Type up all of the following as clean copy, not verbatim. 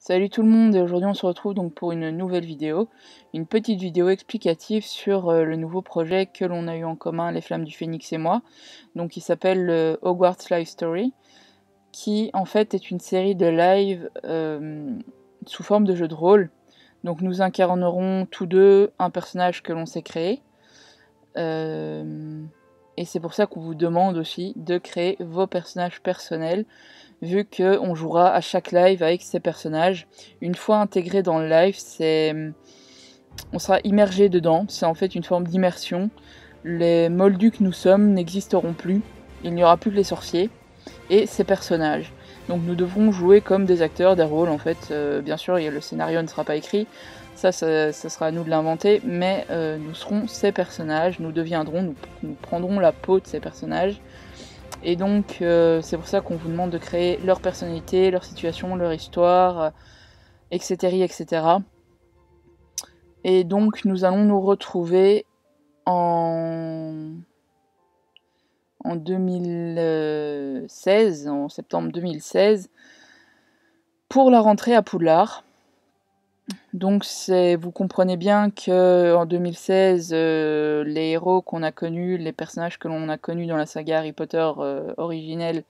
Salut tout le monde, et aujourd'hui on se retrouve donc pour une nouvelle vidéo, une petite vidéo explicative sur le nouveau projet que l'on a eu en commun, les Flammes du Phénix et moi, donc qui s'appelle Hogwarts Live Story, qui en fait est une série de live sous forme de jeu de rôle. Donc nous incarnerons tous deux un personnage que l'on s'est créé, et c'est pour ça qu'on vous demande aussi de créer vos personnages personnels, vu qu'on jouera à chaque live avec ces personnages. Une fois intégré dans le live, on sera immergé dedans, c'est en fait une forme d'immersion. Les moldus que nous sommes n'existeront plus, il n'y aura plus que les sorciers et ces personnages. Donc nous devrons jouer comme des acteurs, des rôles en fait. Bien sûr, le scénario ne sera pas écrit, ça sera à nous de l'inventer, mais nous serons ces personnages, nous prendrons la peau de ces personnages. Et donc c'est pour ça qu'on vous demande de créer leur personnalité, leur situation, leur histoire, etc., etc. Et donc nous allons nous retrouver en 2016, en septembre 2016, pour la rentrée à Poudlard. Donc vous comprenez bien qu'en 2016, les héros qu'on a connus, les personnages que l'on a connus dans la saga Harry Potter originelle,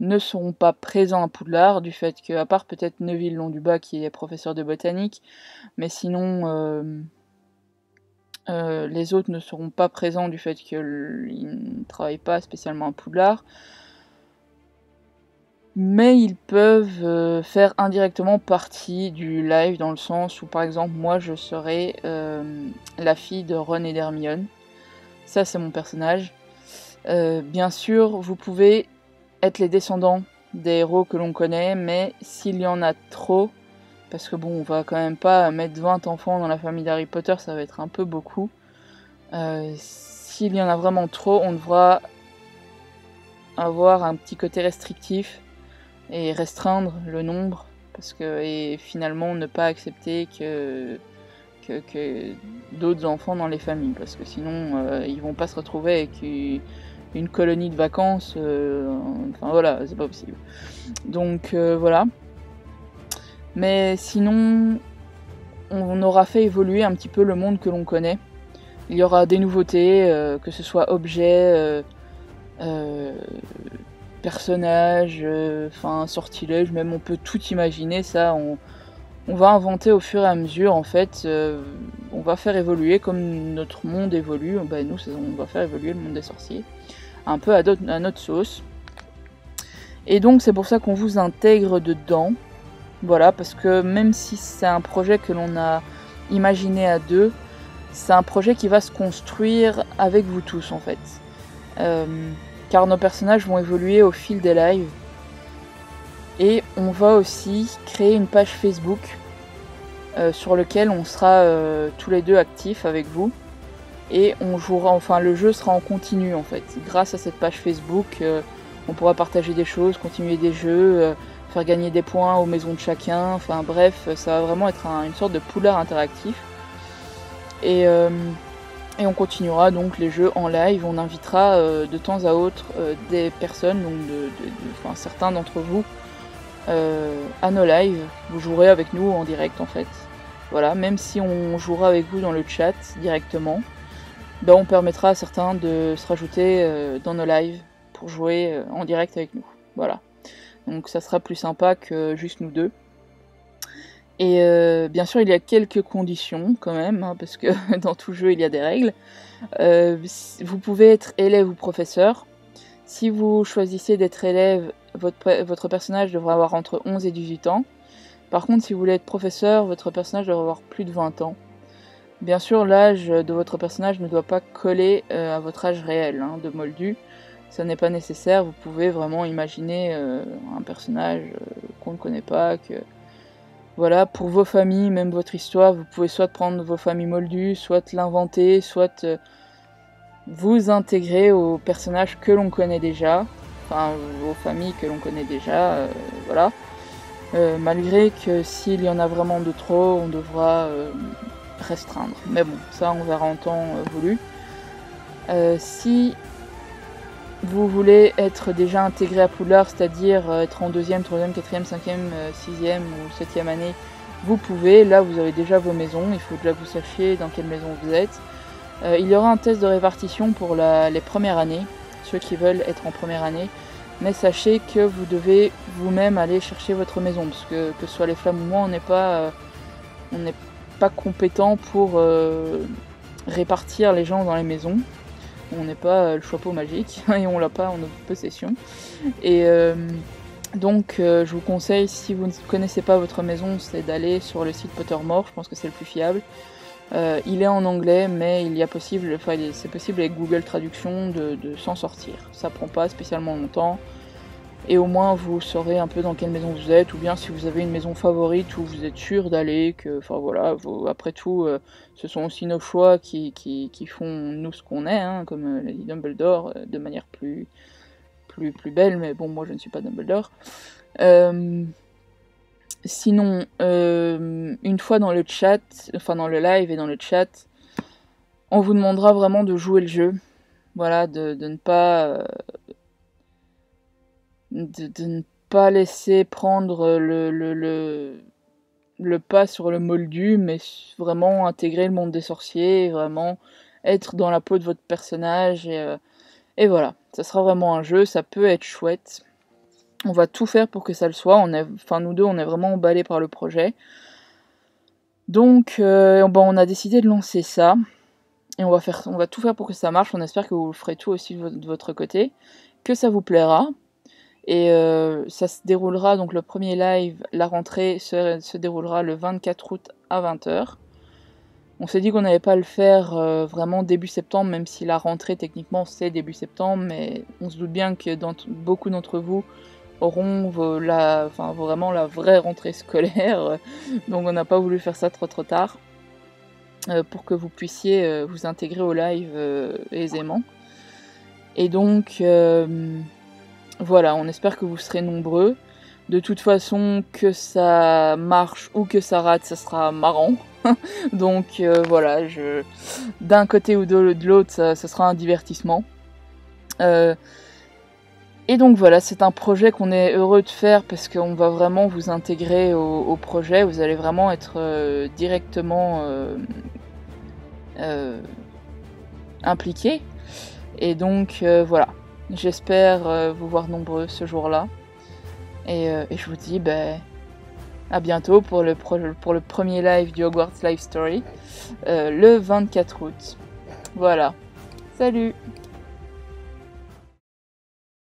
ne seront pas présents à Poudlard, du fait que, à part peut-être Neville Londubat qui est professeur de botanique, mais sinon les autres ne seront pas présents du fait qu'ils ne travaillent pas spécialement à Poudlard. Mais ils peuvent faire indirectement partie du live, dans le sens où par exemple moi je serai la fille de Ron et d'Hermione. Ça c'est mon personnage. Bien sûr vous pouvez être les descendants des héros que l'on connaît, mais s'il y en a trop, parce que bon on va quand même pas mettre 20 enfants dans la famille d'Harry Potter, ça va être un peu beaucoup. S'il y en a vraiment trop, on devra avoir un petit côté restrictif et restreindre le nombre, et finalement ne pas accepter que d'autres enfants dans les familles, parce que sinon ils vont pas se retrouver avec une colonie de vacances, enfin voilà, c'est pas possible. Donc voilà. Mais sinon, on aura fait évoluer un petit peu le monde que l'on connaît. Il y aura des nouveautés, que ce soit objets, personnages, sortilèges, même on peut tout imaginer, ça on va inventer au fur et à mesure en fait, on va faire évoluer comme notre monde évolue, on va faire évoluer le monde des sorciers, un peu à notre sauce. Et donc c'est pour ça qu'on vous intègre dedans, voilà, parce que même si c'est un projet que l'on a imaginé à deux, c'est un projet qui va se construire avec vous tous en fait. Car nos personnages vont évoluer au fil des lives. Et on va aussi créer une page Facebook sur laquelle on sera tous les deux actifs avec vous. Et on jouera, enfin le jeu sera en continu en fait. Grâce à cette page Facebook, on pourra partager des choses, continuer des jeux, faire gagner des points aux maisons de chacun. Enfin bref, ça va vraiment être une sorte de Poudlard interactif. Et on continuera donc les jeux en live, on invitera de temps à autre des personnes, donc certains d'entre vous, à nos lives. Vous jouerez avec nous en direct en fait. Voilà, même si on jouera avec vous dans le chat directement, on permettra à certains de se rajouter dans nos lives pour jouer en direct avec nous. Voilà, donc ça sera plus sympa que juste nous deux. Et bien sûr il y a quelques conditions quand même, hein, parce que dans tout jeu il y a des règles. Vous pouvez être élève ou professeur. Si vous choisissez d'être élève, votre personnage devra avoir entre 11 et 18 ans. Par contre si vous voulez être professeur, votre personnage devra avoir plus de 20 ans. Bien sûr l'âge de votre personnage ne doit pas coller à votre âge réel, hein, de moldu. Ça n'est pas nécessaire, vous pouvez vraiment imaginer un personnage qu'on ne connaît pas, voilà, pour vos familles, même votre histoire, vous pouvez soit prendre vos familles moldues, soit l'inventer, soit vous intégrer aux personnages que l'on connaît déjà, enfin aux familles que l'on connaît déjà, voilà. Malgré que s'il y en a vraiment de trop, on devra restreindre. Mais bon, ça on verra en temps voulu. Si vous voulez être déjà intégré à Poudlard, c'est-à-dire être en 2e, 3e, 4e, 5e, 6e ou 7e année, vous pouvez. Là, vous avez déjà vos maisons, il faut déjà que vous sachiez dans quelle maison vous êtes. Il y aura un test de répartition pour les premières années, ceux qui veulent être en première année. Mais sachez que vous devez vous-même aller chercher votre maison, parce que ce soit les flammes ou moi, on n'est pas compétent pour répartir les gens dans les maisons. On n'est pas le chapeau magique et on l'a pas en notre possession. Et donc je vous conseille, si vous ne connaissez pas votre maison, c'est d'aller sur le site Pottermore, je pense que c'est le plus fiable. Il est en anglais, mais c'est possible avec Google Traduction de s'en sortir. Ça prend pas spécialement longtemps. Et au moins vous saurez un peu dans quelle maison vous êtes, ou bien si vous avez une maison favorite où vous êtes sûr d'aller, enfin voilà, après tout, ce sont aussi nos choix qui font nous ce qu'on est, hein, comme Lady Dumbledore, de manière plus belle, mais bon, moi je ne suis pas Dumbledore. Sinon, une fois dans le chat, enfin dans le live et dans le chat, on vous demandera vraiment de jouer le jeu, voilà, de ne pas... de ne pas laisser prendre le pas sur le moldu, mais vraiment intégrer le monde des sorciers, vraiment être dans la peau de votre personnage, et voilà. Ça sera vraiment un jeu, ça peut être chouette. On va tout faire pour que ça le soit, nous deux on est vraiment emballés par le projet. Donc on a décidé de lancer ça, et on va tout faire pour que ça marche, on espère que vous le ferez tout aussi de votre côté, que ça vous plaira. Et ça se déroulera, donc le premier live, la rentrée se déroulera le 24 août à 20h. On s'est dit qu'on n'allait pas le faire vraiment début septembre, même si la rentrée techniquement c'est début septembre, mais on se doute bien que beaucoup d'entre vous auront vraiment la vraie rentrée scolaire, donc on n'a pas voulu faire ça trop tard, pour que vous puissiez vous intégrer au live aisément. Et donc... voilà, on espère que vous serez nombreux. De toute façon, que ça marche ou que ça rate, ça sera marrant. Donc voilà, d'un côté ou de l'autre, ça sera un divertissement. Et donc voilà, c'est un projet qu'on est heureux de faire parce qu'on va vraiment vous intégrer au projet. Vous allez vraiment être directement impliqués. Et donc voilà. J'espère vous voir nombreux ce jour-là. Et je vous dis à bientôt pour le premier live du Hogwarts Live Story, le 24 août. Voilà. Salut!